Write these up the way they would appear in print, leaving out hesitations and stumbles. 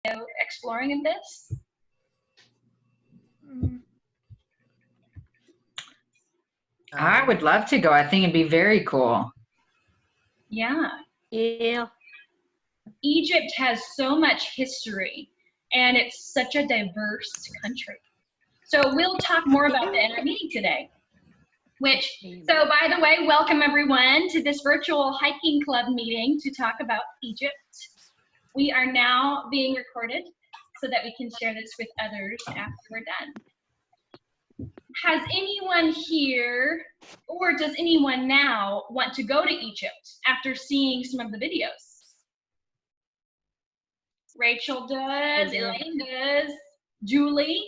exploring of this? I would love to go. I think it'd be very cool. Yeah. Yeah. Egypt has so much history, and it's such a diverse country. So we'll talk more about that in our meeting today. So by the way, welcome everyone to this virtual hiking club meeting to talk about Egypt. We are now being recorded so that we can share this with others after we're done. Has anyone here, or does anyone now want to go to Egypt after seeing some of the videos? Rachel does, Elaine does, Julie.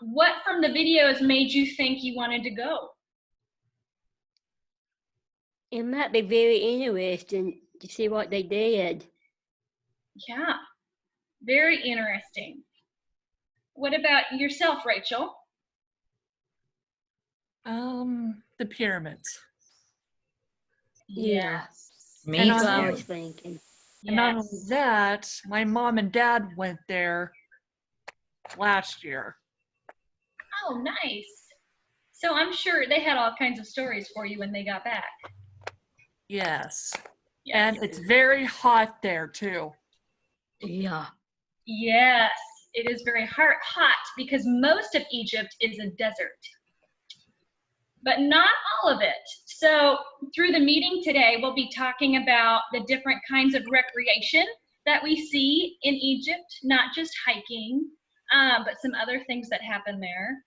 What from the videos made you think you wanted to go? It might be very interesting to see what they did. Yeah, very interesting. What about yourself, Rachel? The pyramids. Yeah. Me And That's what I too. was thinking. And not only that, my mom and dad went there last year. Oh, nice. So I'm sure they had all kinds of stories for you when they got back. Yes. Yes. And it's very hot there too. Yeah. Yes, it is very hot because most of Egypt is a desert, but not all of it. So through the meeting today, we'll be talking about the different kinds of recreation that we see in Egypt, not just hiking, but some other things that happen there.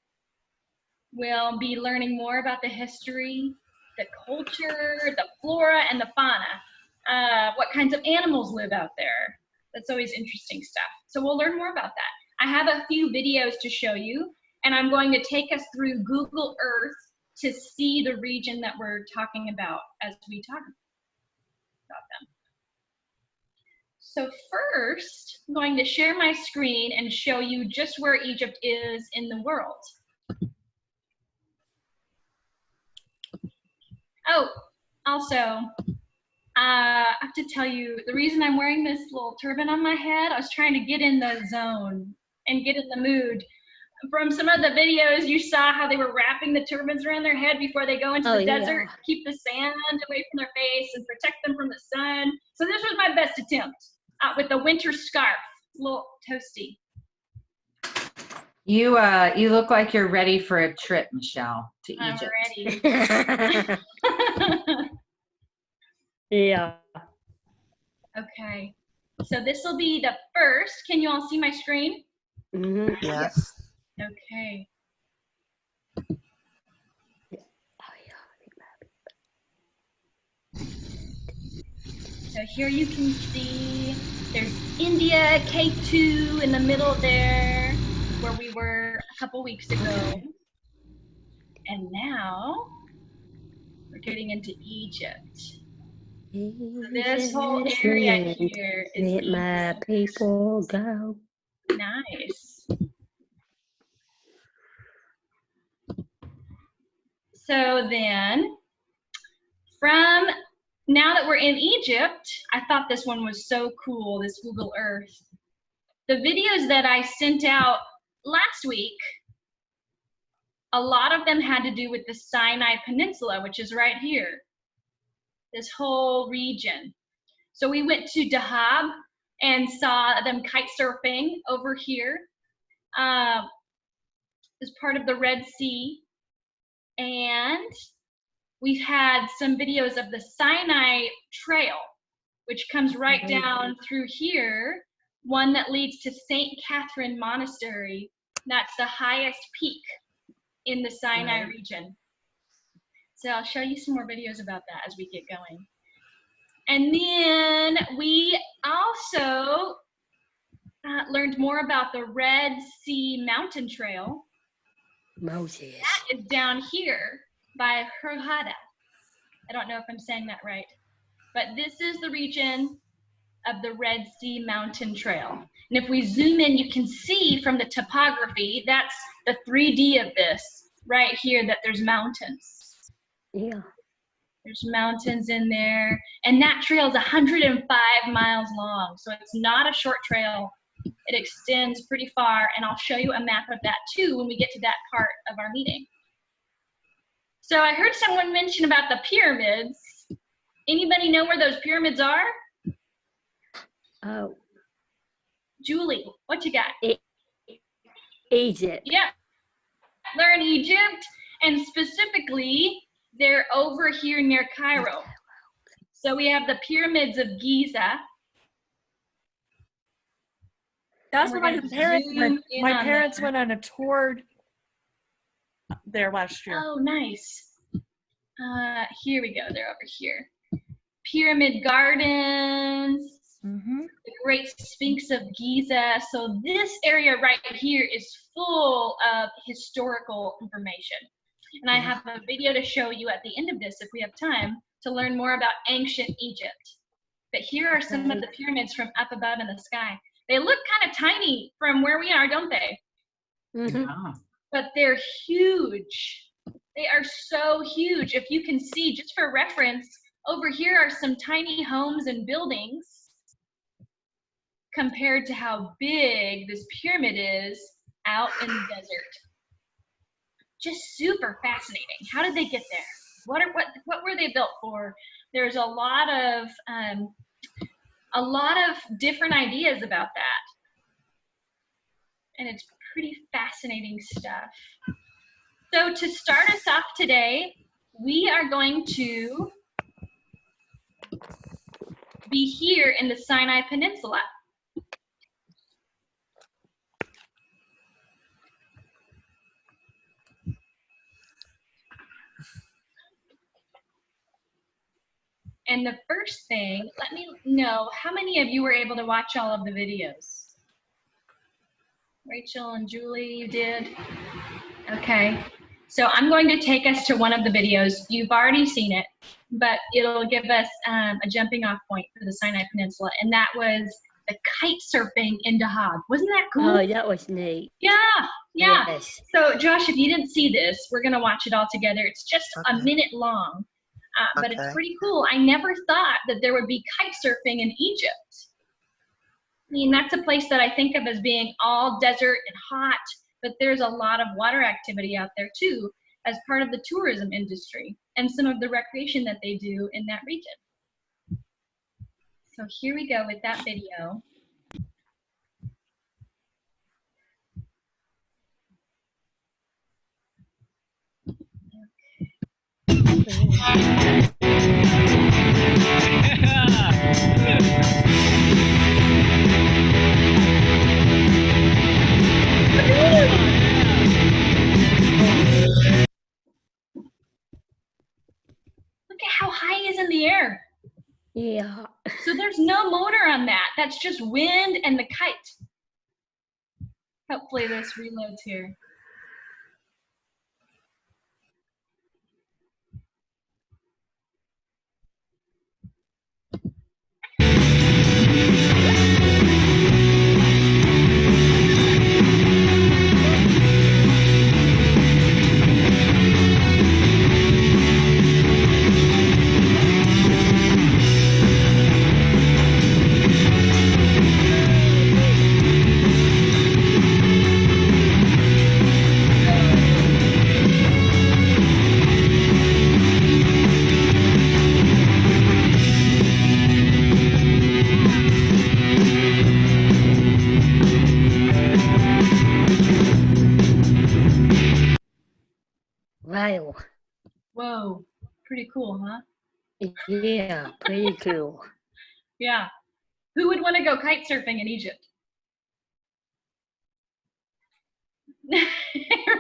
We'll be learning more about the history, the culture, the flora, and the fauna. What kinds of animals live out there. That's always interesting stuff. So we'll learn more about that. I have a few videos to show you, and I'm going to take us through Google Earth to see the region that we're talking about as we talk about them. So first, I'm going to share my screen and show you just where Egypt is in the world. Oh, also, I have to tell you, the reason I'm wearing this little turban on my head, I was trying to get in the zone and get in the mood. From some of the videos, you saw how they were wrapping the turbans around their head before they go into the desert, keep the sand away from their face and protect them from the sun. So this was my best attempt with the winter scarf, a little toasty. You look like you're ready for a trip, Michelle, to Egypt. I'm ready. Yeah. Okay, so this will be the first. Can you all see my screen? Mm-hmm. Yes. Okay. So here you can see there's India, K2 in the middle there, where we were a couple weeks ago. And now we're getting into Egypt. This whole area here is Let my Egypt. people go. Nice. So then, from now that we're in Egypt, I thought this one was so cool, this Google Earth. The videos that I sent out last week, a lot of them had to do with the Sinai Peninsula, which is right here, this whole region. So we went to Dahab and saw them kite surfing over here as part of the Red Sea. And we've had some videos of the Sinai Trail, which comes right down through here, one that leads to St. Catherine Monastery. That's the highest peak in the Sinai region. So I'll show you some more videos about that as we get going. And then we also learned more about the Red Sea Mountain Trail. Moses. That is down here by Hurghada. I don't know if I'm saying that right, but this is the region of the Red Sea Mountain Trail. And if we zoom in, you can see from the topography, that's the 3D of this right here, that there's mountains. Yeah. There's mountains in there. And that trail is 105 miles long. So it's not a short trail. It extends pretty far. And I'll show you a map of that too when we get to that part of our meeting. So I heard someone mention about the pyramids. Anybody know where those pyramids are? Oh, Julie, what you got? Egypt. Yeah, they're in Egypt, and specifically, they're over here near Cairo. So we have the pyramids of Giza. That's And where we're my gonna parents zoom went. in My on parents that. went on a tour there last year. Oh, nice. Here we go. They're over here. Pyramid Gardens. Mm-hmm. The Great Sphinx of Giza. So this area right here is full of historical information. And I have a video to show you at the end of this if we have time to learn more about ancient Egypt. But here are some of the pyramids from up above in the sky. They look kind of tiny from where we are, don't they? Mm-hmm. Yeah. But they're huge. They are so huge. If you can see, just for reference, over here are some tiny homes and buildings compared to how big this pyramid is out in the desert. Just super fascinating. How did they get there? What were they built for? There's a lot of different ideas about that, and it's pretty fascinating stuff. So to start us off today, we are going to be here in the Sinai Peninsula. And the first thing, let me know, how many of you were able to watch all of the videos? Rachel and Julie, you did? Okay. So I'm going to take us to one of the videos. You've already seen it, but it'll give us a jumping off point for the Sinai Peninsula. And that was the kite surfing in Dahab. Wasn't that cool? Oh, that was neat. Yeah, yeah. Yes. So Josh, if you didn't see this, we're gonna watch it all together. It's just a minute long, but it's pretty cool. I never thought that there would be kite surfing in Egypt. I mean, that's a place that I think of as being all desert and hot, but there's a lot of water activity out there too, as part of the tourism industry and some of the recreation that they do in that region. So here we go with that video. Look at how high he is in the air. Yeah. So there's no motor on that. That's just wind and the kite. Hopefully this reloads here. Wow. Whoa, pretty cool, huh? Yeah, pretty cool. Yeah. Who would want to go kite surfing in Egypt?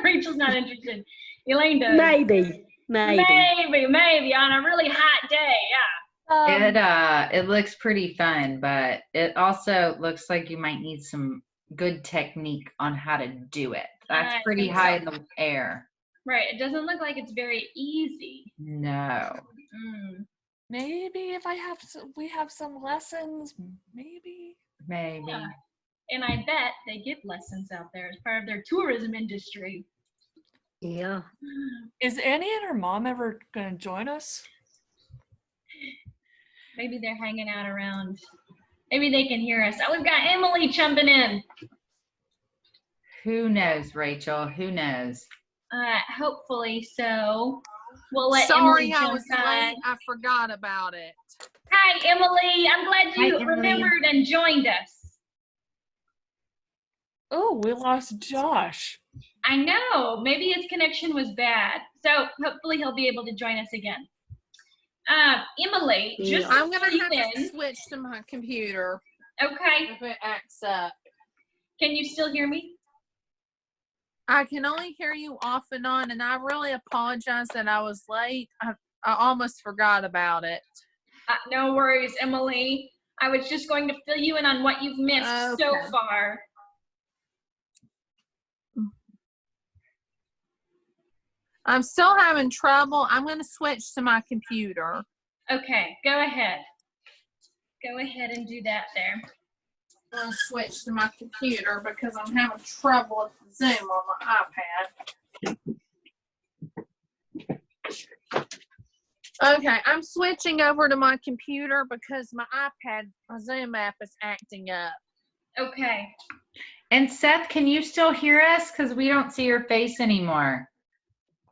Rachel's not interested. Elaine does. Maybe. Maybe on a really hot day, yeah. It looks pretty fun, but it also looks like you might need some good technique on how to do it. That's I pretty think high so. in the air. Right, it doesn't look like it's very easy. No. Maybe if we have some lessons, maybe. Maybe. Yeah. And I bet they give lessons out there as part of their tourism industry. Yeah. Is Annie and her mom ever going to join us? Maybe they're hanging out around. Maybe they can hear us. Oh, we've got Emily jumping in. Who knows, Rachel? Who knows? Hopefully so. We'll let Sorry, Emily I jump was on. late. I forgot about it. Hi, Emily. I'm glad Hi, you Emily. remembered and joined us. Oh, we lost Josh. I know. Maybe his connection was bad. So hopefully he'll be able to join us again. Emily, just I'm gonna sleep have to in. switch to my computer Okay. if it acts up. Can you still hear me? I can only hear you off and on, and I really apologize that I was late. I almost forgot about it. No worries, Emily. I was just going to fill you in on what you've missed so Okay. far. I'm still having trouble. I'm going to switch to my computer. Okay, go ahead. Go ahead and do that there. I'm going to switch to my computer because I'm having trouble with Zoom on my iPad. Okay, I'm switching over to my computer because my Zoom app is acting up. Okay. And Seth, can you still hear us? Because we don't see your face anymore.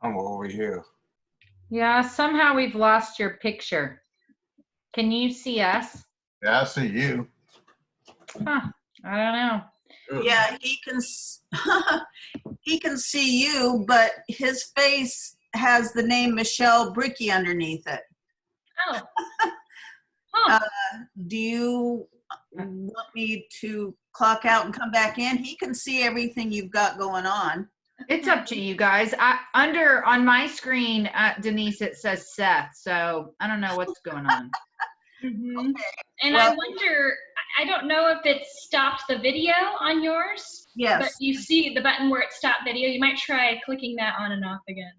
I'm over here. Yeah, somehow we've lost your picture. Can you see us? Yeah, I see you. Huh, I don't know. Yeah, he can he can see you, but his face has the name Michelle Bricky underneath it. Oh. Huh. Do you want me to clock out and come back in? He can see everything you've got going on. It's up to you guys. On my screen, Denise, it says Seth, so I don't know what's going on. Mhm. And Well- I wonder, I don't know if it stopped the video on yours, but Yes, you see the button where it stopped video. You might try clicking that on and off again.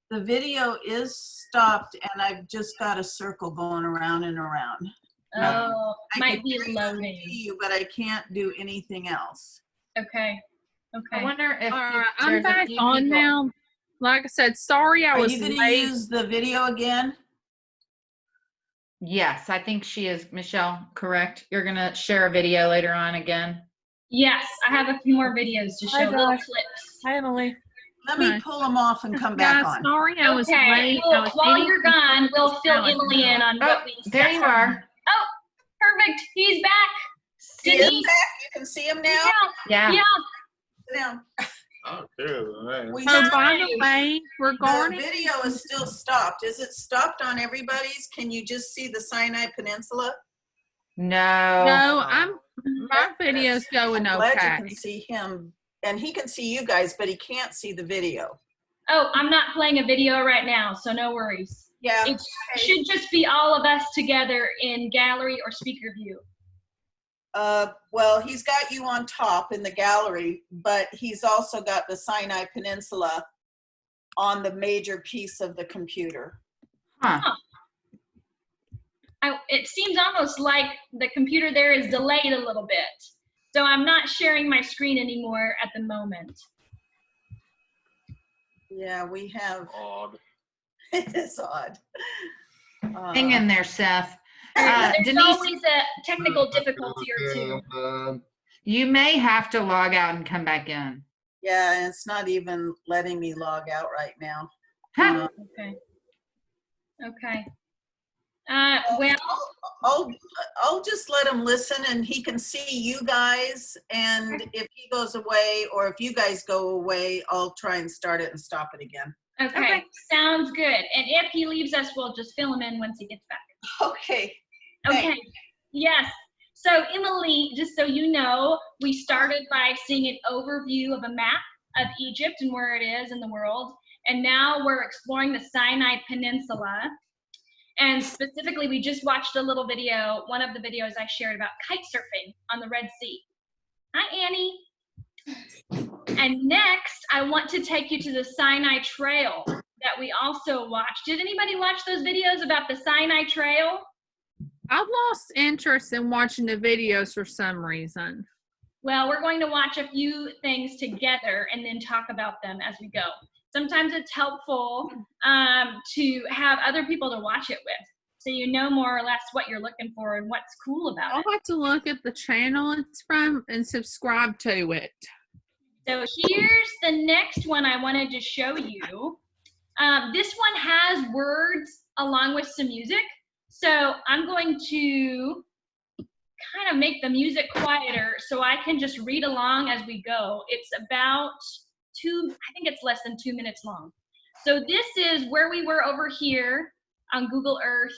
the video is stopped, and I've just got a circle going around and around. No. Oh, I might can be hear you and loading. see you, but I can't do anything else. Okay. I Okay. wonder if All right, I'm there's a back few on people- now. Like I said, sorry I Are was you going to late. use the video again? Yes, I think she is, Michelle, correct? You're gonna share a video later on again? Yes, I have a few more videos to Hi, show, little Josh. clips. Hi, Emily. Let me Hi. pull them off and come back Guys, on. sorry I was Okay, late. I well, was while eating you're some gone, we'll fill salad. Emily in on Oh, what we there you are. Oh, perfect. He's back. He is Denise. back. You can see him now. Yeah. Yeah. Yeah. Sit down. Oh, good. Man. We Oh, still- by the way, the regarding video is still stopped. Is it stopped on everybody's? Can you just see the Sinai Peninsula? No. no, my video's going I'm glad you okay. can see him, and he can see you guys, but he can't see the video. Oh, I'm not playing a video right now, so no worries. Yeah. It should just be all of us together in gallery or speaker view. Well, he's got you on top in the gallery, but he's also got the Sinai Peninsula on the major piece of the computer. Huh. It seems almost like the computer there is delayed a little bit. So I'm not sharing my screen anymore at the moment. Yeah, we have. Odd. It is odd. Hang in there, Seth. There's Denise, always a technical difficulty or two. you may have to log out and come back in. Yeah, and it's not even letting me log out right now. Huh. Okay. Okay. Well, I'll just let him listen, and he can see you guys. And if he goes away, or if you guys go away, I'll try and start it and stop it again. okay. Sounds good. And if he leaves us, we'll just fill him in once he gets back. Okay. Okay. Yes. So Emily, just so you know, we started by seeing an overview of a map of Egypt and where it is in the world. And now we're exploring the Sinai Peninsula. And specifically, we just watched a little video, one of the videos I shared about kite surfing on the Red Sea. Hi, Annie. And next, I want to take you to the Sinai Trail that we also watched. Did anybody watch those videos about the Sinai Trail? I've lost interest in watching the videos for some reason. Well, we're going to watch a few things together and then talk about them as we go. Sometimes it's helpful to have other people to watch it with. so you know more or less what you're looking for and what's cool about I'll it. have to look at the channel it's from and subscribe to it. So here's the next one I wanted to show you. This one has words along with some music. So I'm going to kind of make the music quieter so I can just read along as we go. It's about I think it's less than 2 minutes long. So this is where we were over here on Google Earth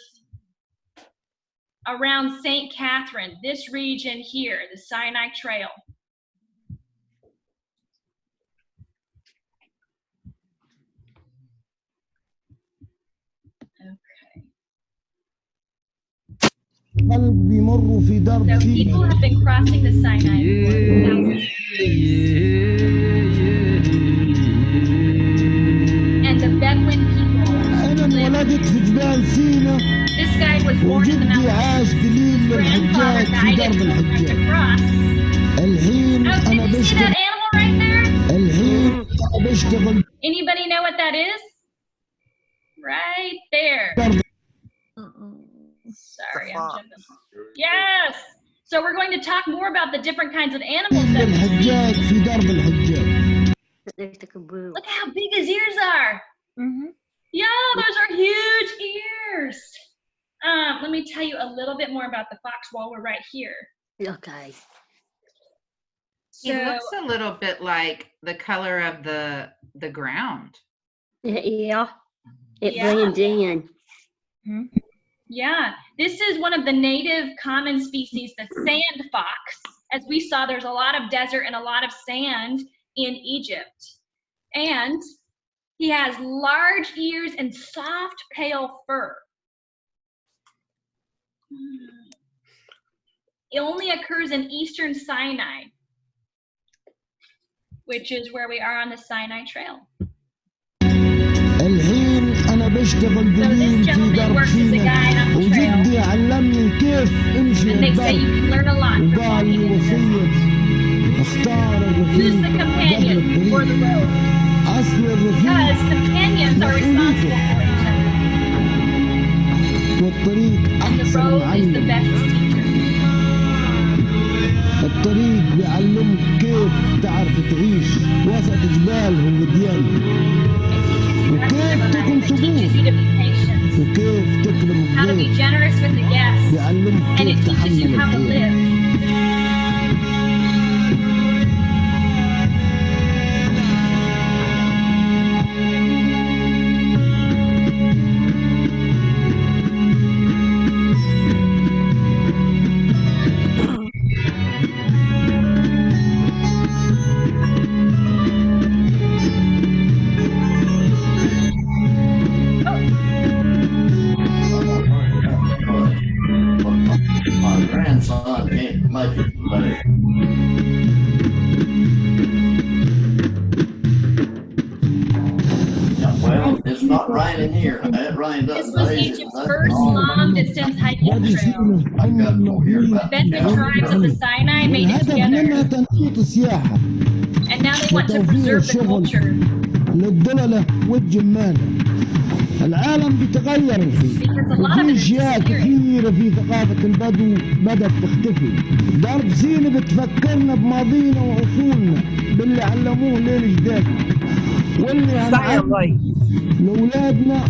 around St. Catherine, this region here, the Sinai Trail. بيمروا في درب So people سيناء have been crossing the Sinai for thousands. And the Bedouin people أنا live. انولدت في جبال سيناء This guy was born in the وجدي mountains. عاش قليل Grandfather للحجاج في died درب and trying to الحجاج. cross. الحين Oh, أنا did you see that بشتغل animal right there? الحين أنا بشتغل Anybody know what that is? Right there. درب Sorry, I'm jumping. Yes. So we're going to talk more about the different kinds of animals that we للحجاج see. في درب الحجاج. Looks like a blue. Look how big his ears are. Mm-hmm. Yeah, those are huge ears. Let me tell you a little bit more about the fox while we're right here. Okay. He looks a little bit like the color of the ground. Yeah. It Yeah. blends in. Yeah, this is one of the native common species, the sand fox. As we saw, there's a lot of desert and a lot of sand in Egypt. And he has large ears and soft, pale fur. It only occurs in eastern Sinai, which is where we are on the Sinai Trail. الحين أنا بشتغل So this قليل في gentleman درب works as a سيناء guide on the trail. وجدي علمني كيف امشي And they say you الدرب can learn a lot from وقال walking لي in the desert. وصية اختار Who's the الرفيق قبل companion for the الطريق road? أصل الرفيق Because companions are responsible for each other. والطريق And the أحسن road is the معلم. best teacher. الطريق بيعلمك كيف تعرف تعيش وسط جبالهم وديانهم It teaches you وكيف تكون to صبور be patient, وكيف تكرم how to be الضيف generous with the guests, بيعلمك and it كيف teaches you تحمل how to الحياة. live. My grandson can't make it today. Yeah, well, it's not raining here. It rained up This was days. Egypt's first long-distance hiking وادي trail. سينا I've got هم 4 years المؤمنين back. Then the tribes of the Sinai made it والهدف منها together, تنشيط السياحة and now they want to preserve the culture للضللة والجمالة. العالم بيتغير الحين because a lot of وفي it is اشياء disappearing. كثيرة في ثقافة البدو بدأت تختفي. درب سينا بتفكرنا بماضينا وأصولنا باللي علموه لين جدادنا واللي هنعلمه لأولادنا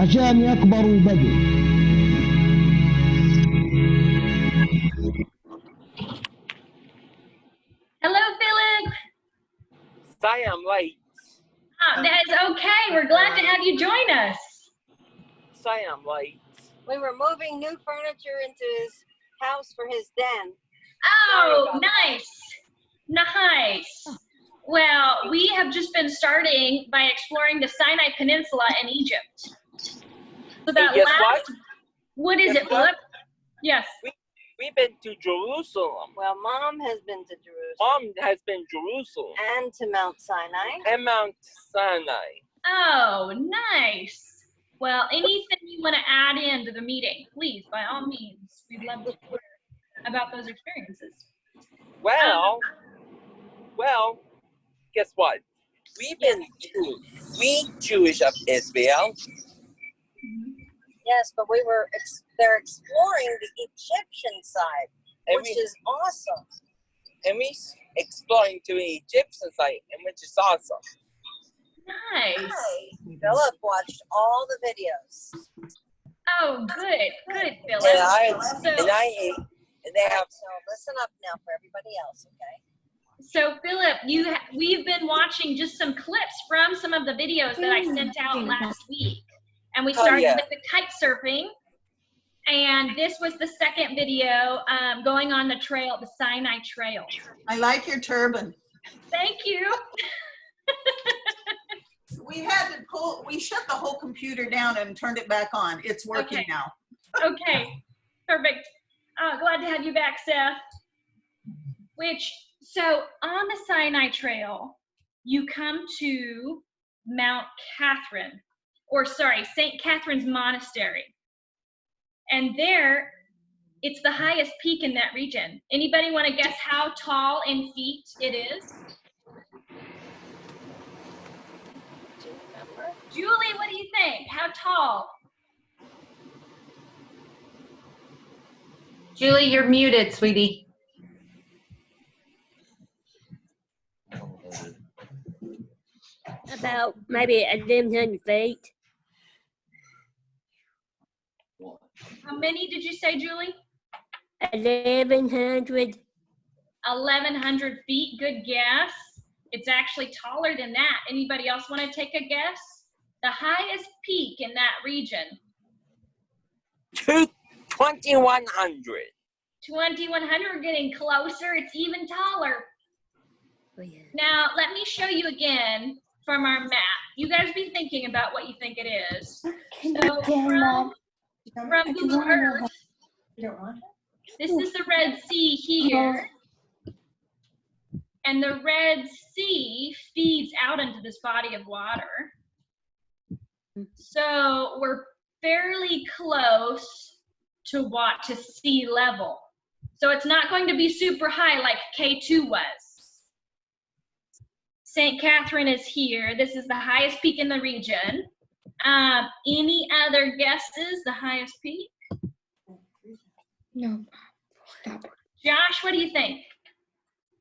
عشان يكبروا بدو. Hello, Philip. Siam Light. Oh, that is okay. We're glad to have you join us. Siam Light. We were moving new furniture into his house for his den. Oh, nice. Nice. Well, we have just been starting by exploring the Sinai Peninsula in Egypt. So that guess last, what is Guess it, what? Philip? Yes. We've been to Jerusalem. Well, Mom has been to Jerusalem Mom has been Jerusalem and to Mount Sinai. and Mount Sinai. Oh, nice. Well, anything you want to add into the meeting, please, by all means. We'd love to hear about those experiences. Well, guess what? We Jewish of Israel. Yes, but they're exploring the Egyptian side, And which we- is awesome. And we exploring to the Egyptian site, and which is awesome. Nice. Philip watched all the videos. Oh, good, Philip. And So, they have. So listen up now for everybody else, okay? so Philip, we've been watching just some clips from some of the videos that I sent out last week, and we started yeah. with the kite surfing, and this was the second video going on the trail, the Sinai Trail. I like your turban. Thank you. We shut the whole computer down and turned it back on. It's working Okay. now. Okay, perfect. Glad to have you back, Seth. So on the Sinai Trail, you come to Mount Catherine, St. Catherine's Monastery. And there, it's the highest peak in that region. Anybody want to guess how tall in feet it is? Julie, what do you think? How tall? Julie, you're muted, sweetie. About maybe 1,100 feet. How many did you say, Julie? 1,100. 1,100 feet, good guess. It's actually taller than that. Anybody else want to take a guess? The highest peak in that region. 2,100. 2,100, we're getting closer. It's even taller. Oh, yeah. Now, let me show you again from our map. You guys be thinking about what you think it is. So from Google Earth, this is the Red Sea here. And the Red Sea feeds out into this body of water. So we're fairly close to sea level. So it's not going to be super high like K2 was. St. Catherine is here. This is the highest peak in the region. Any other guesses, the highest peak? No. Stop. Josh, what do you think?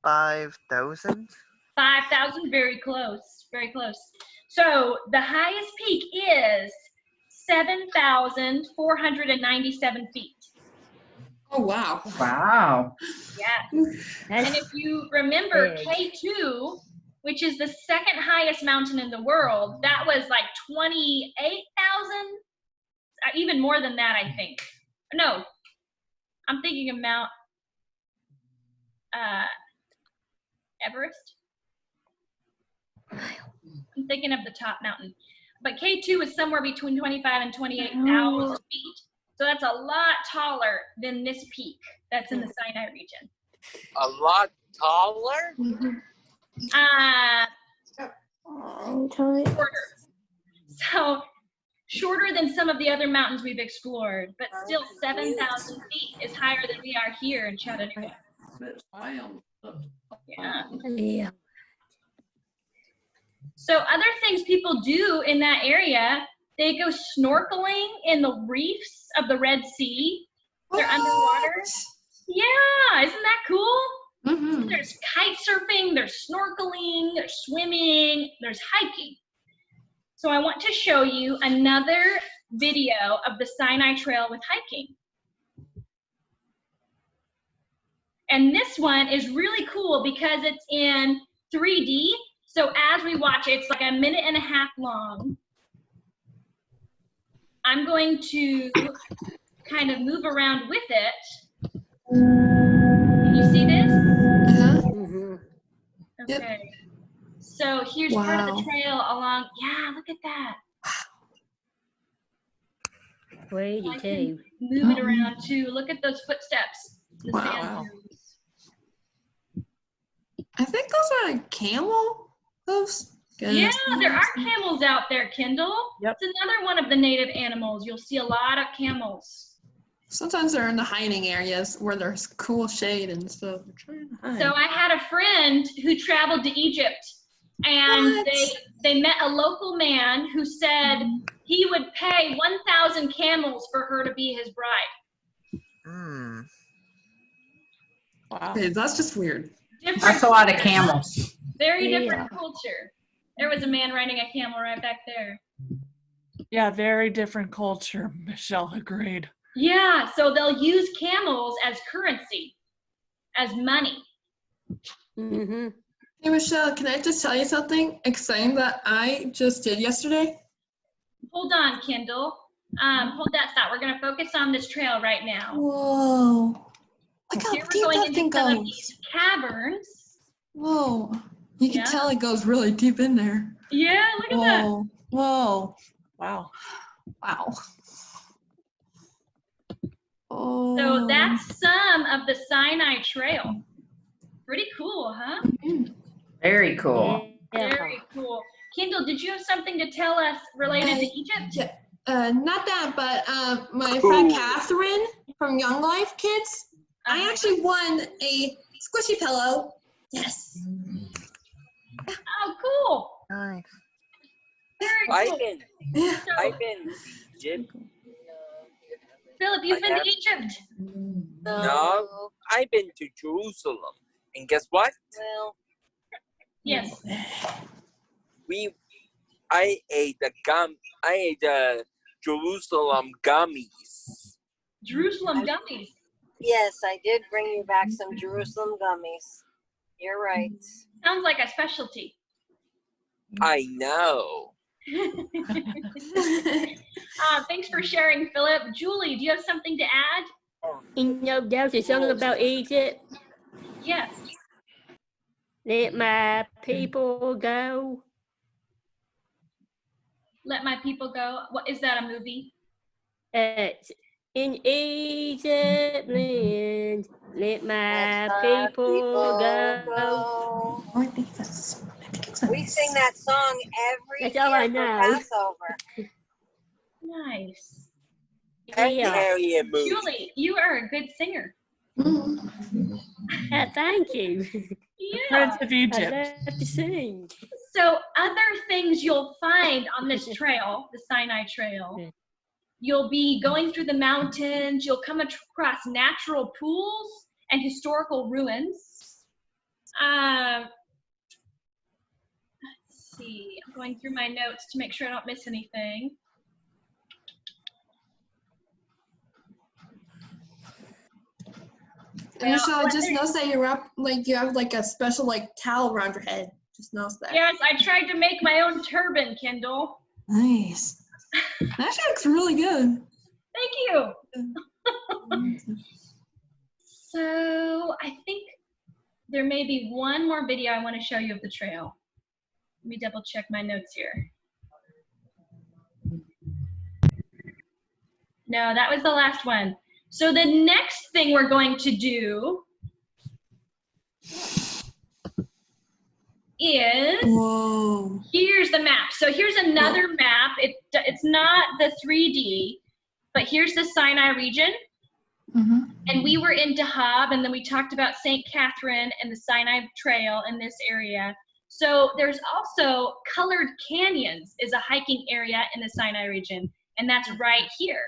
5,000? 5,000, very close, very close. So the highest peak is 7,497 feet. Oh, wow. Wow. Yes. And if you remember K2, which is the second highest mountain in the world, that was like 28,000, even more than that, I think. No, I'm thinking of Mount Everest. I'm thinking of the top mountain. But K2 is somewhere between 25 and 28,000 feet. So that's a lot taller than this peak that's in the Sinai region. A lot taller? Shorter. So shorter than some of the other mountains we've explored, but still 7,000 feet is higher than we are here in Chattanooga. Yeah. Yeah. So other things people do in that area, they go snorkeling in the reefs of the Red Sea. They're underwater. Yeah, isn't that cool? Mm-hmm. There's kite surfing, there's snorkeling, there's swimming, there's hiking. So I want to show you another video of the Sinai Trail with hiking. And this one is really cool because it's in 3D. So as we watch it, it's like 1.5 minutes long. I'm going to kind of move around with it. Can you see this? Okay. So here's part of the trail along. Yeah, look at that. Pretty I too. can move it around too. Look at those footsteps. The sand Wow. dunes. I think those are camel hooves. Yeah, there are camels out there, Kendall. Yep. It's another one of the native animals. You'll see a lot of camels. Sometimes they're in the hiding areas where there's cool shade and stuff. They're trying to hide. So I had a friend who traveled to Egypt And What? they met a local man who said he would pay 1,000 camels for her to be his bride. Hmm. Wow. Okay, that's just weird. Different That's a lot of culture, huh? camels. Very Yeah. different culture. There was a man riding a camel right back there. Yeah, very different culture. Michelle agreed. Yeah, so they'll use camels as currency, as money. Mm-hmm. Hey, Michelle, can I just tell you something exciting that I just did yesterday? Hold on, Kendall. Hold that thought. We're gonna focus on this trail right now. Whoa. Look how Here we're deep going that into thing some of goes. these caverns. Whoa. You can Yeah. tell it goes really deep in there. Yeah, look at that. Whoa. Whoa. Wow. Wow. Oh. So that's some of the Sinai Trail. Pretty cool, huh? Very cool. Very cool. Kendall, did you have something to tell us related to Egypt? Yeah. Not that, but my friend Catherine from Young Life Kids, I actually won a squishy pillow. Yes. Oh, cool. Nice. Very I've cool. been to Egypt. Philip, you've I been to have- Egypt. No, I've been to Jerusalem. And guess what? Well, Yes. I ate the Jerusalem gummies. Jerusalem gummies. yes, I did bring you back some Jerusalem gummies. You're right. Sounds like a specialty. I know. Thanks for sharing, Philip. Julie, do you have something to add? You know, there's a song about Egypt. Yes. Let my people go. Let my people go. What is that, a movie? It's in Egypt land. Let my people go. I think it's We sing that song every That's all I year know. for Passover. Nice. Yeah. Julie, you are a good singer. Thank you. Yeah. Prince of I Egypt. love to sing. So other things you'll find on this trail, the Sinai Trail, you'll be going through the mountains, you'll come across natural pools and historical ruins. Let's see, I'm going through my notes to make sure I don't miss anything. And Michelle, I just noticed that you're up, like you have like a special like towel around your head. Just noticed that. Yes, I tried to make my own turban, Kendall. Nice. That actually looks really good. Thank you. So I think there may be one more video I want to show you of the trail. Let me double check my notes here. No, that was the last one. So the next thing we're going to do is, whoa. Here's the map. So here's another map. It's not the 3D, but here's the Sinai region. And we were in Dahab, and then we talked about St. Catherine and the Sinai Trail in this area. So there's also Colored Canyons is a hiking area in the Sinai region, and that's right here.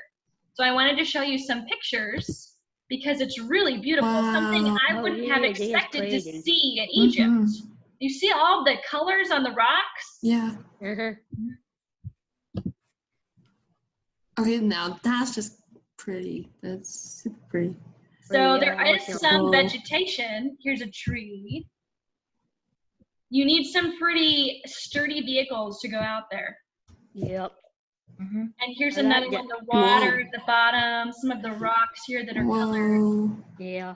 So I wanted to show you some pictures because it's really beautiful. Something I Oh, wouldn't have yeah, that's expected to crazy. see in Egypt. You see all the colors on the rocks? Yeah. Uh-huh. Okay, now that's just pretty. That's super pretty. So there is some Cool. vegetation. Here's a tree. You need some pretty sturdy vehicles to go out there. Yep. And here's I like another that. one, the water at the bottom, some of the rocks here that are colored. Yeah.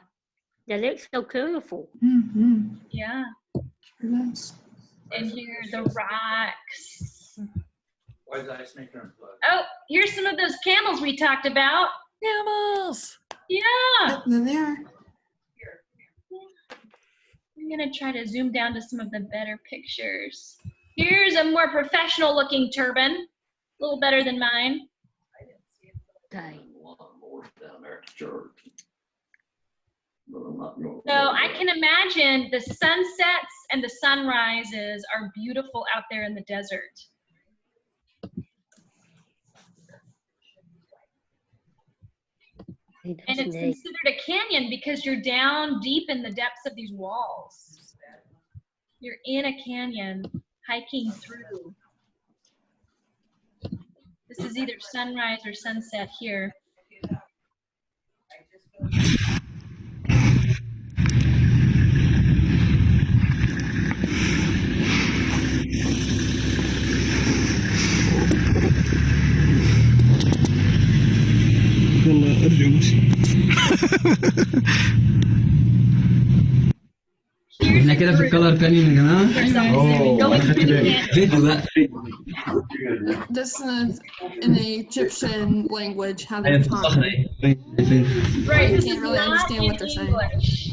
That looks so colorful. Yeah. Nice. And here are the rocks. Why is the ice maker unplugged? Oh, here's some of those camels we talked about. Camels. Yeah. They're there. I'm gonna try to zoom down to some of the better pictures. Here's a more professional looking turban. A little better than mine. Dang. Down there at church. But I'm not going So I can imagine the sunsets and the sunrises are beautiful out there in the desert. And it's considered a canyon because you're down deep in the depths of these walls. You're in a canyon hiking through. This is either sunrise or sunset here. يلا ارجع مشي. احنا كده في الكلر كانيون يا جماعه. فيديو بقى. This is in the Egyptian language, how they're talking. Right, I this can't is really not understand in what they're saying. English.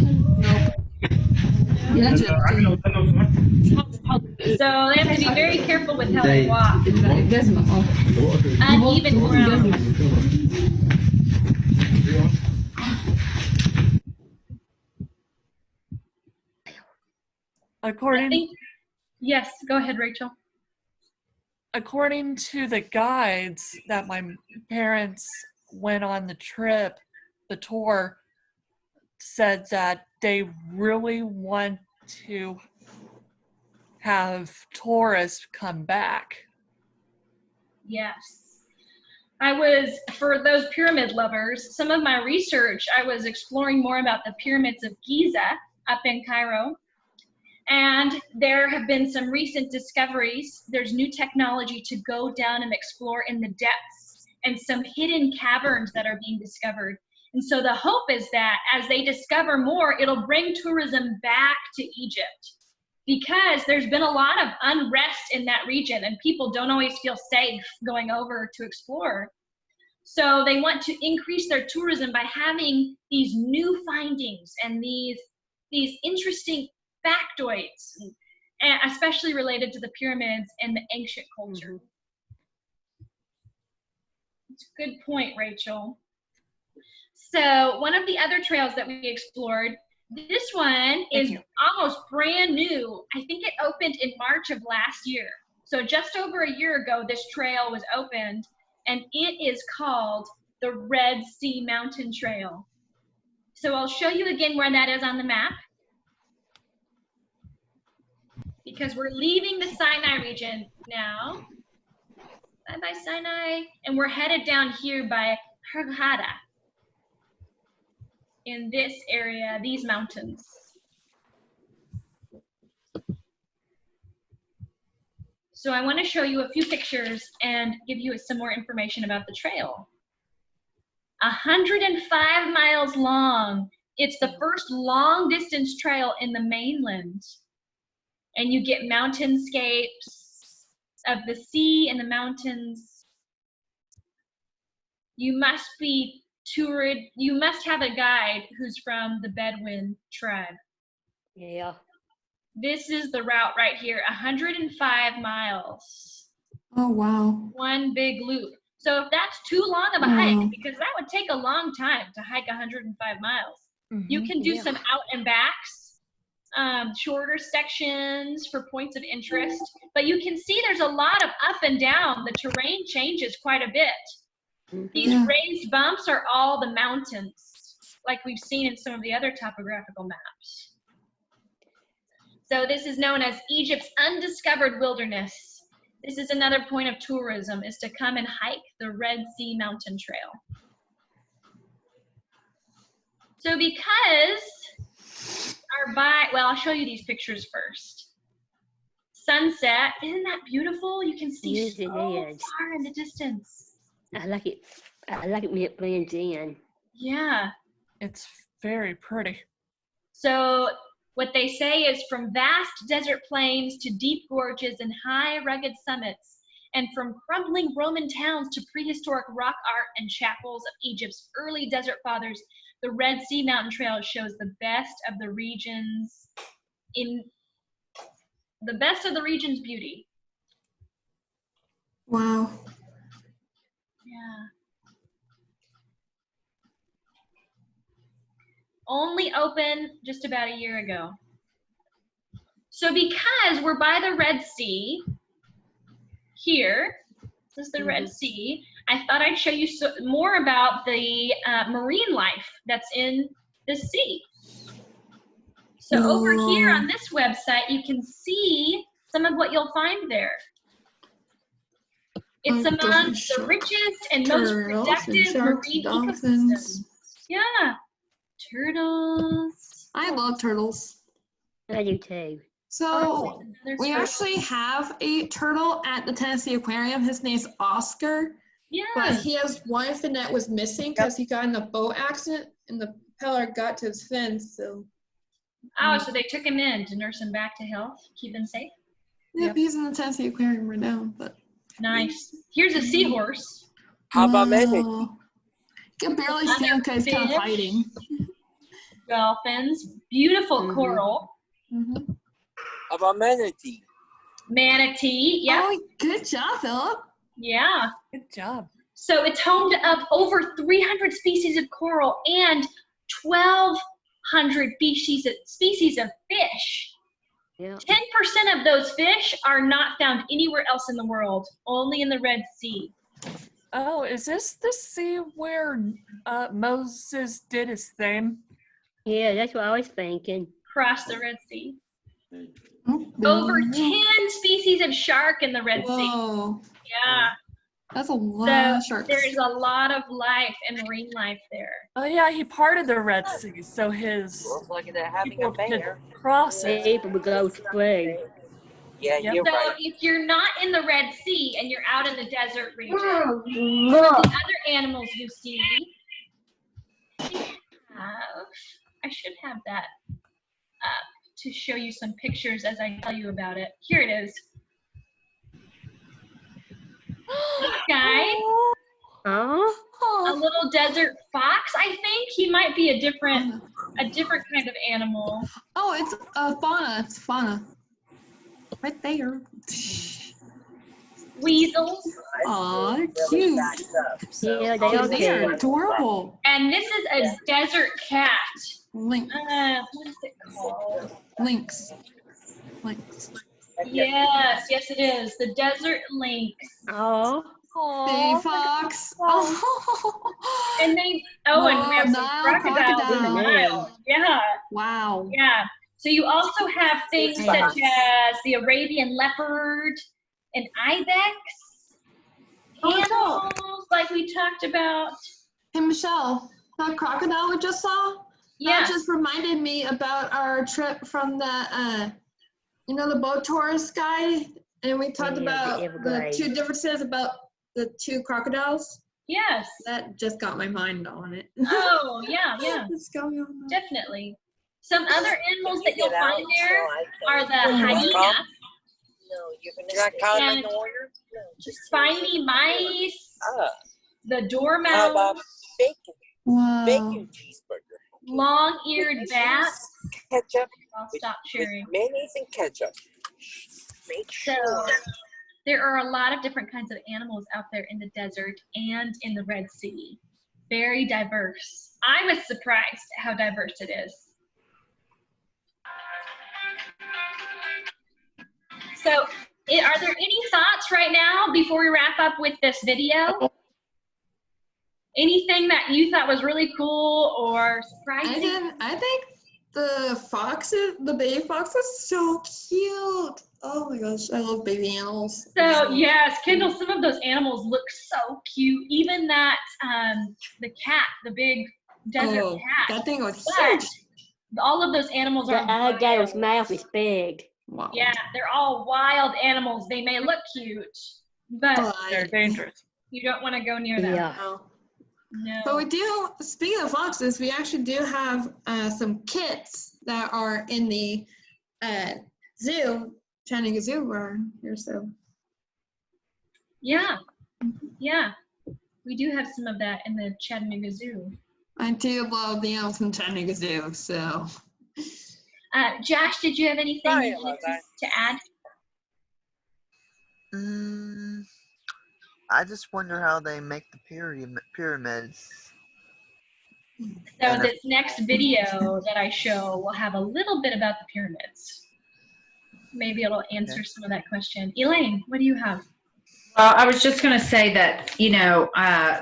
So they have to be very careful with how they walk. Uneven ground. Yes, go ahead, Rachel. According to the guides that my parents went on the trip, the tour said that they really want to have tourists come back. Yes. I was, for those pyramid lovers, some of my research, I was exploring more about the pyramids of Giza up in Cairo. And there have been some recent discoveries. There's new technology to go down and explore in the depths and some hidden caverns that are being discovered. And so the hope is that as they discover more, it'll bring tourism back to Egypt, because there's been a lot of unrest in that region and people don't always feel safe going over to explore. So they want to increase their tourism by having these new findings and these interesting factoids, and especially related to the pyramids and the ancient culture. It's a good point, Rachel. So one of the other trails that we explored, this one is almost brand new. I think it opened in March of last year. So just over a year ago, this trail was opened, and it is called the Red Sea Mountain Trail. So I'll show you again where that is on the map, because we're leaving the Sinai region now. Bye-bye, Sinai. And we're headed down here by Hurghada. In this area, these mountains. So I want to show you a few pictures and give you some more information about the trail. 105 miles long. It's the first long distance trail in the mainland. And you get mountainscapes of the sea and the mountains. You must be toured. You must have a guide who's from the Bedouin tribe. Yeah. This is the route right here, 105 miles. Oh, wow. One big loop. So if that's too long of a hike, because that would take a long time to hike 105 miles, you can do some out and backs, shorter sections for points of interest, but you can see there's a lot of up and down. The terrain changes quite a bit. These raised bumps are all the mountains, like we've seen in some of the other topographical maps. So this is known as Egypt's undiscovered wilderness. This is another point of tourism, is to come and hike the Red Sea Mountain Trail. So because well, I'll show you these pictures first. Sunset, isn't that beautiful? You can see so far in the distance. I like it. I like it when it blends in. Yeah. It's very pretty. So what they say is, from vast desert plains to deep gorges and high rugged summits, and from crumbling Roman towns to prehistoric rock art and chapels of Egypt's early desert fathers, the Red Sea Mountain Trail shows the best of the region's beauty. Wow. Yeah. Only open just about a year ago. So because we're by the Red Sea here, this is the Red Sea, I thought I'd show you more about the marine life that's in the sea. So over here on this website, you can see some of what you'll find there. It's among the richest and most productive marine ecosystems. Yeah, turtles. I love turtles. I do too. So we actually have a turtle at the Tennessee Aquarium. His name's Oscar. Yeah. But he has one fin that was missing because he got in a boat accident and the propeller got to his fin. So. Oh, so they took him in to nurse him back to health, keep him safe. Yep, he's in the Tennessee Aquarium right now. But. Nice. Here's a seahorse. How about manatee? You can barely see him because he's kind of hiding. Dolphins. Beautiful coral. How about manatee? Manatee. Yeah. Oh, good job, Philip. Yeah. Good job. So it's home to up over 300 species of coral and 1,200 species of fish. Yeah. 10% of those fish are not found anywhere else in the world, only in the Red Sea. Oh, is this the sea where Moses did his thing? Yeah, that's what I was thinking. Across the Red Sea. Over 10 species of shark in the Red Sea. Yeah. That's a lot of sharks. There is a lot of life and marine life there. Oh yeah, he parted the Red Sea, so his Look at that, having a people could bear. cross it. People would go through. Yeah, Yep. you're So right. if you're not in the Red Sea and you're out in the desert region, some of the other animals you see, I should have that up to show you some pictures as I tell you about it. Here it is. This guy, a little desert fox, I think. He might be a different kind of animal. Oh, it's fauna. It's fauna. Right there. Weasels. Aw, they're cute. Yeah, they are They are cute. adorable. And this is a desert cat. Lynx. What is it called? Lynx. Lynx. Yes, it is. The desert lynx. Oh. Bay fox. Oh. And and we have some Nile crocodiles in the Nile. Yeah. Wow. Yeah. So you also have things such as the Arabian leopard and ibex. Animals like we talked about. Hey, Michelle, that crocodile we just saw? Yeah. That just reminded me about our trip from the, the boat tourist guide. And we talked about the two differences about the two crocodiles. Yes. That just got my mind on it. Oh, yeah. Let's go. Definitely. Some other animals that you'll Get out, find there so I are can- the hyena, No, you're gonna call And an order? No, just spiny mice, the How dormouse, about bacon? Wow. Bacon cheeseburger. long-eared With bats. Ketchup. I'll stop sharing. With mayonnaise and ketchup. Make So sure. there are a lot of different kinds of animals out there in the desert and in the Red Sea. Very diverse. I was surprised at how diverse it is. So are there any thoughts right now before we wrap up with this video? Anything that you thought was really cool or surprising? I think the baby fox is so cute. Oh my gosh, I love baby animals. So yes, Kendall, some of those animals look so cute. Even that, the cat, the big desert cat. That thing was But huge. all of those animals are That guy's mouth is big. Wow. yeah, they're all wild animals. They may look cute, but They're dangerous. you don't want to go near them. Yeah. No. But we do, speaking of foxes, we actually do have some kits that are in the zoo, Chattanooga Zoo around here, so. Yeah, we do have some of that in the Chattanooga Zoo. I do love the animals in Chattanooga Zoo, so. Josh, did you have anything Sorry you'd like about that. to add? I just wonder how they make the pyramids. So this next video that I show will have a little bit about the pyramids. maybe it'll answer some of that question. Elaine, what do you have? Well, I was just going to say that,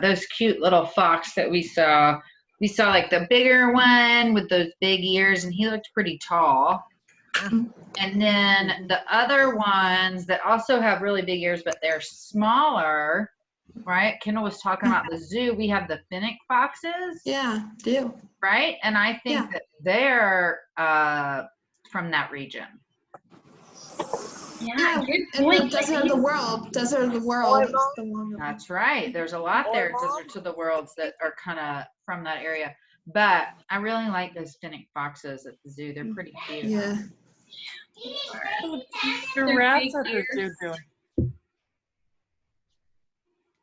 those cute little fox that we saw like the bigger one with those big ears, and he looked pretty tall. And then the other ones that also have really big ears, but they're smaller, right? Kendall was talking about the zoo. We have the fennec foxes. Yeah, do. Right? And I think that they're from that region. Yeah, good And point. the Desert of the World. Desert of the World is the one. That's right. There's a lot there, Deserts of the Worlds, that are kind of from that area. But I really like those fennec foxes at the zoo. They're pretty cute. Yeah. The rats at the zoo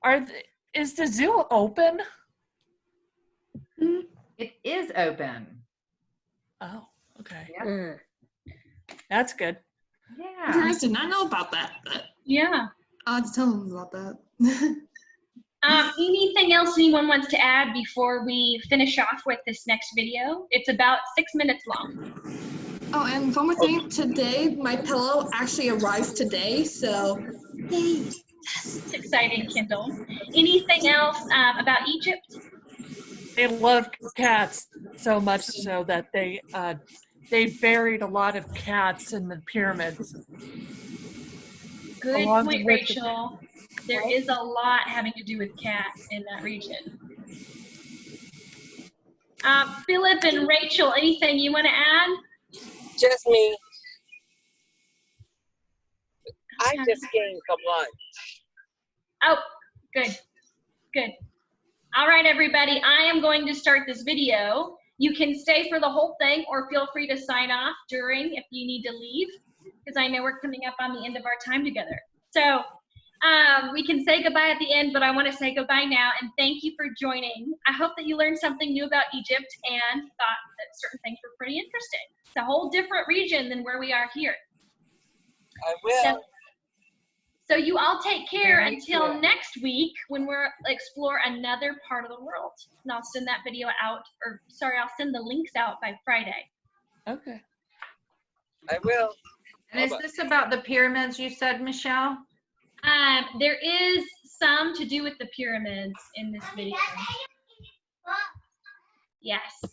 doing? Is the zoo open? It is open. Oh, okay. Yep. That's good. Yeah. I did not know about that. Yeah. I'll have to tell them about that. Anything else anyone wants to add before we finish off with this next video? It's about 6 minutes long. Oh, and one more thing. Today, my pillow actually arrived today, so yay. It's exciting, Kendall. Anything else about Egypt? They love cats so much so that they buried a lot of cats in the pyramids. Good Along point, with Rachel. There is a lot having to do with cats in that region. Philip and Rachel, anything you want to add? Just me. I just came from lunch. Oh, good, good. All right, everybody, I am going to start this video. You can stay for the whole thing or feel free to sign off during if you need to leave, because I know we're coming up on the end of our time together. So we can say goodbye at the end, but I want to say goodbye now and thank you for joining. I hope that you learned something new about Egypt and thought that certain things were pretty interesting. It's a whole different region than where we are here. I will. So you all take care until next week when we'll explore another part of the world. And I'll send that video out, or sorry, I'll send the links out by Friday. Okay. I will. And is this about the pyramids you said, Michelle? There is some to do with the pyramids in this video. Yes.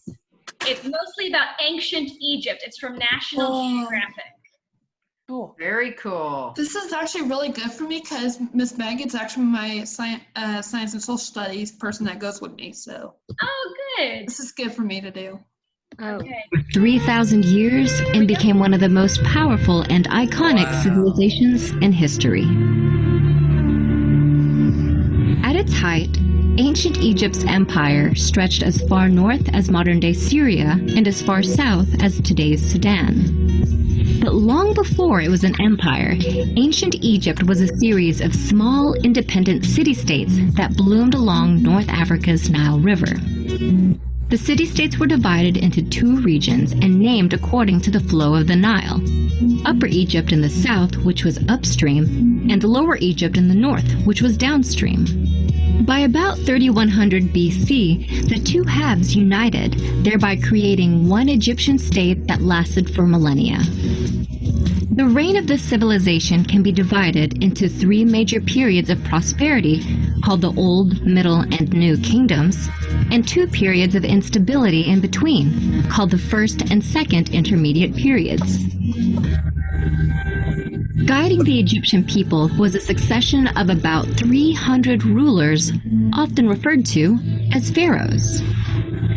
It's mostly about ancient Egypt. It's from National Geographic. Cool. Very cool. This is actually really good for me because Miss Meg is actually my science and social studies person that goes with me. So. Oh, good. This is good for me to do. Okay. 3,000 years and became one of the most powerful and iconic civilizations in history. At its height, ancient Egypt's empire stretched as far north as modern-day Syria and as far south as today's Sudan. But long before it was an empire, ancient Egypt was a series of small, independent city-states that bloomed along North Africa's Nile River. The city-states were divided into two regions and named according to the flow of the Nile. Upper Egypt in the south, which was upstream, and Lower Egypt in the north, which was downstream. By about 3100 BC, the two halves united, thereby creating one Egyptian state that lasted for millennia. The reign of this civilization can be divided into three major periods of prosperity, called the Old, Middle, and New Kingdoms, and two periods of instability in between, called the First and Second Intermediate Periods. Guiding the Egyptian people was a succession of about 300 rulers, often referred to as pharaohs.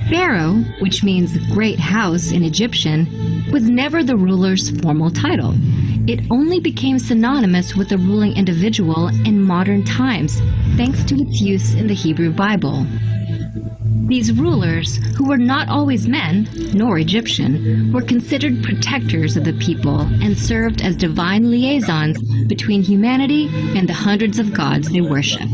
Pharaoh, which means great house in Egyptian, was never the ruler's formal title. It only became synonymous with the ruling individual in modern times, thanks to its use in the Hebrew Bible. These rulers, who were not always men, nor Egyptian, were considered protectors of the people and served as divine liaisons between humanity and the hundreds of gods they worshipped.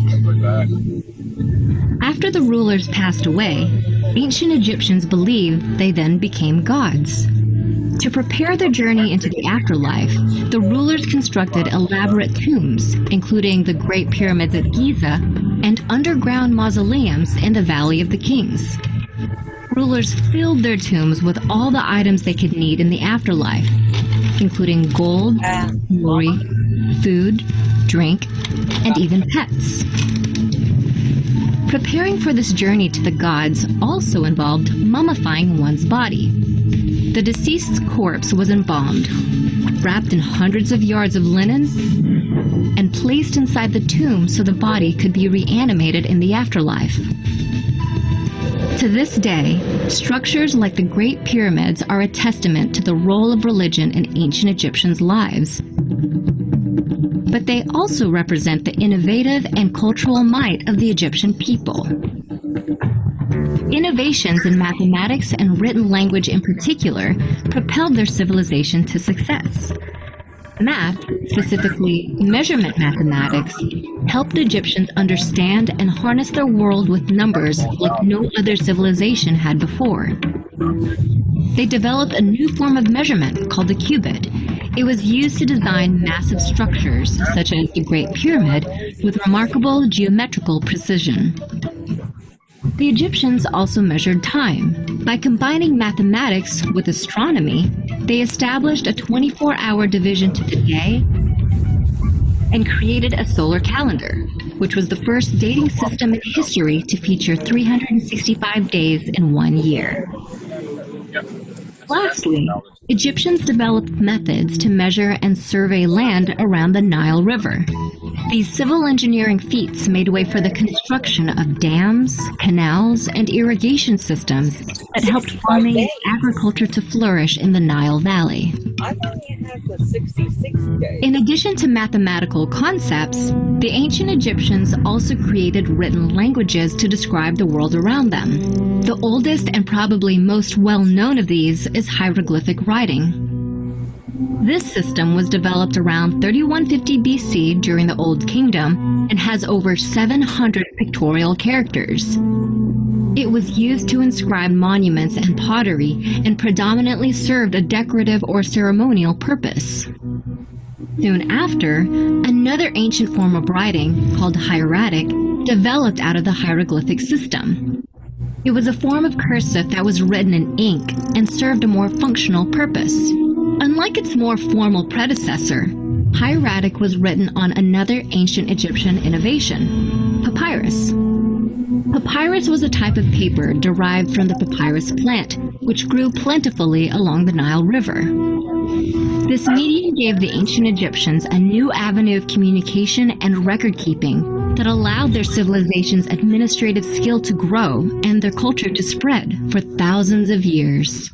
After the rulers passed away, ancient Egyptians believed they then became gods. To prepare their journey into the afterlife, the rulers constructed elaborate tombs, including the Great Pyramids at Giza and underground mausoleums in the Valley of the Kings. Rulers filled their tombs with all the items they could need in the afterlife, including gold, jewelry, food, drink, and even pets. Preparing for this journey to the gods also involved mummifying one's body. The deceased's corpse was embalmed, wrapped in hundreds of yards of linen, and placed inside the tomb so the body could be reanimated in the afterlife. To this day, structures like the Great Pyramids are a testament to the role of religion in ancient Egyptians' lives. But they also represent the innovative and cultural might of the Egyptian people. Innovations in mathematics and written language in particular propelled their civilization to success. Math, specifically measurement mathematics, helped Egyptians understand and harness their world with numbers like no other civilization had before. They developed a new form of measurement called the cubit. It was used to design massive structures, such as the Great Pyramid, with remarkable geometrical precision. The Egyptians also measured time. By combining mathematics with astronomy, they established a 24-hour division to the day and created a solar calendar, which was the first dating system in history to feature 365 days in 1 year. Lastly, Egyptians developed methods to measure and survey land around the Nile River. These civil engineering feats made way for the construction of dams, canals, and irrigation systems that helped farming and agriculture to flourish in the Nile Valley. I thought you had the 66 days. In addition to mathematical concepts, the ancient Egyptians also created written languages to describe the world around them. The oldest and probably most well-known of these is hieroglyphic writing. This system was developed around 3150 BC during the Old Kingdom and has over 700 pictorial characters. It was used to inscribe monuments and pottery and predominantly served a decorative or ceremonial purpose. Soon after, another ancient form of writing, called hieratic, developed out of the hieroglyphic system. It was a form of cursive that was written in ink and served a more functional purpose. Unlike its more formal predecessor, hieratic was written on another ancient Egyptian innovation, papyrus. Papyrus was a type of paper derived from the papyrus plant, which grew plentifully along the Nile River. This medium gave the ancient Egyptians a new avenue of communication and record-keeping that allowed their civilization's administrative skill to grow and their culture to spread for thousands of years.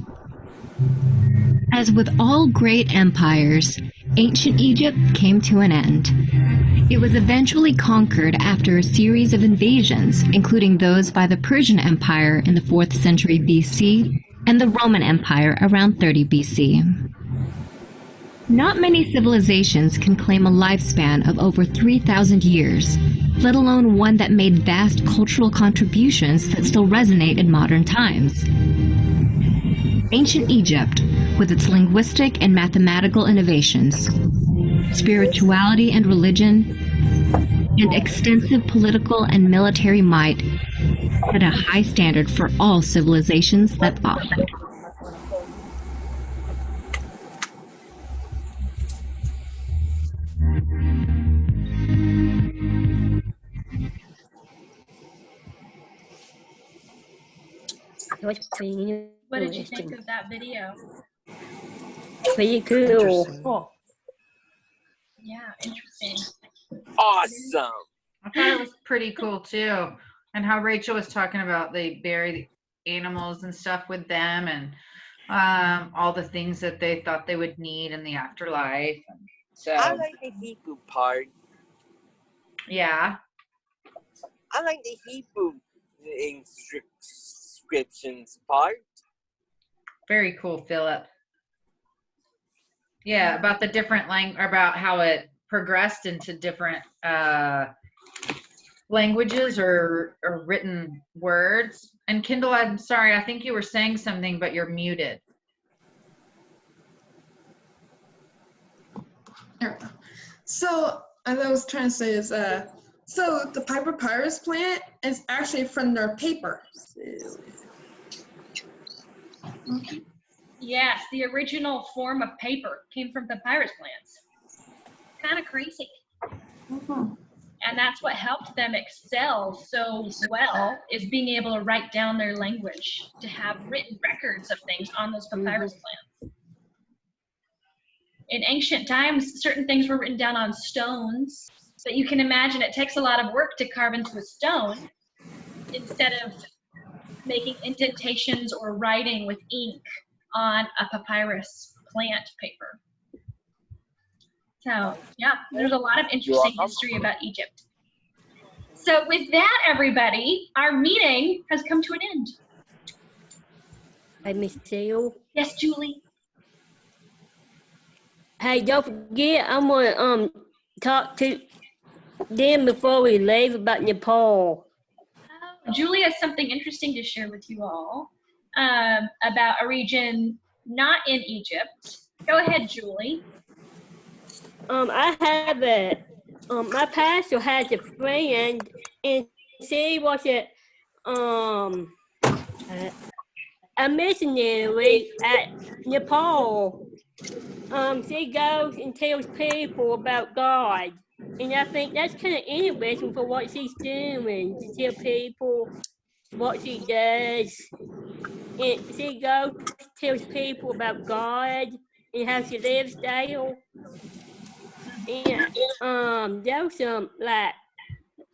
As with all great empires, ancient Egypt came to an end. It was eventually conquered after a series of invasions, including those by the Persian Empire in the 4th century BC and the Roman Empire around 30 BC. Not many civilizations can claim a lifespan of over 3,000 years, let alone one that made vast cultural contributions that still resonate in modern times. Ancient Egypt, with its linguistic and mathematical innovations, spirituality and religion, and extensive political and military might, set a high standard for all civilizations that followed. What did you think of that video? Pretty cool. Cool. Yeah, interesting. Awesome. I thought it was pretty cool too. And how Rachel was talking about they bury the animals and stuff with them and all the things that they thought they would need in the afterlife. So I like the Hebrew part. yeah. I like the Hebrew inscriptions part. Very cool, Philip. Yeah, about the different about how it progressed into different languages or written words. And Kindle, I'm sorry, I think you were saying something, but you're muted. So, as I was trying to say is, so the papyrus plant is actually from their paper. Yes, the original form of paper came from papyrus plants. Kind of crazy. And that's what helped them excel so well, is being able to write down their language, to have written records of things on those papyrus plants. In ancient times, certain things were written down on stones, but you can imagine it takes a lot of work to carve into a stone instead of making indentations or writing with ink on a papyrus plant paper. So yeah, there's a lot of interesting history about Egypt. So with that, everybody, our meeting has come to an end. Hey, Miss Teal. Yes, Julie. Hey, don't forget, I'm gonna talk to them before we leave about Nepal. Julie has something interesting to share with you all about a region not in Egypt. Go ahead, Julie. I have my pastor has a friend, and she was a missionary at Nepal. She goes and tells people about God, and I think that's kind of interesting for what she's doing, to tell people what she does. And she goes, tells people about God and how she lives there. And there's some, like,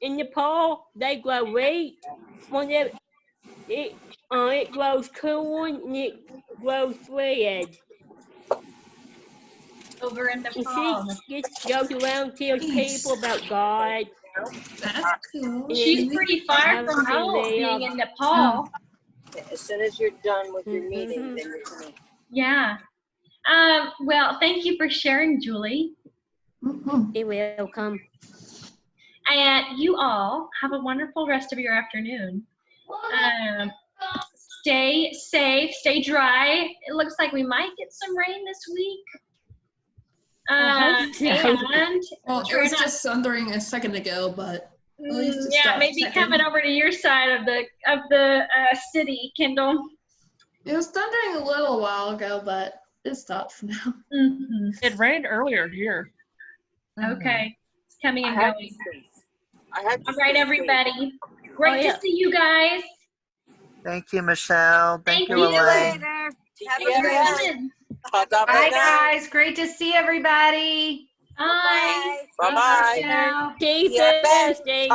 in Nepal, they grow wheat. Whenever it grows corn and it grows bread. Over in And Nepal. she just goes around, tells people about God. That's cool. She's pretty far from home, being in Nepal. As soon as you're done with your meeting, then you can. Yeah. Well, thank you for sharing, Julie. You're welcome. And you all have a wonderful rest of your afternoon. Stay safe, stay dry. It looks like we might get some rain this week. And well, it was just thundering a second ago, but at least it yeah, stopped maybe second. coming over to your side of the city, Kendall. It was thundering a little while ago, but it stopped for now. It rained earlier here. Okay, it's coming and I had going. to All right, everybody. Great to see you guys. Thank you, Michelle. Thank you, you. Elaine. Have Thanks a for good one. coming. Bye, guys. Great to see everybody. Bye. Bye-bye. See you Yeah, Thursday.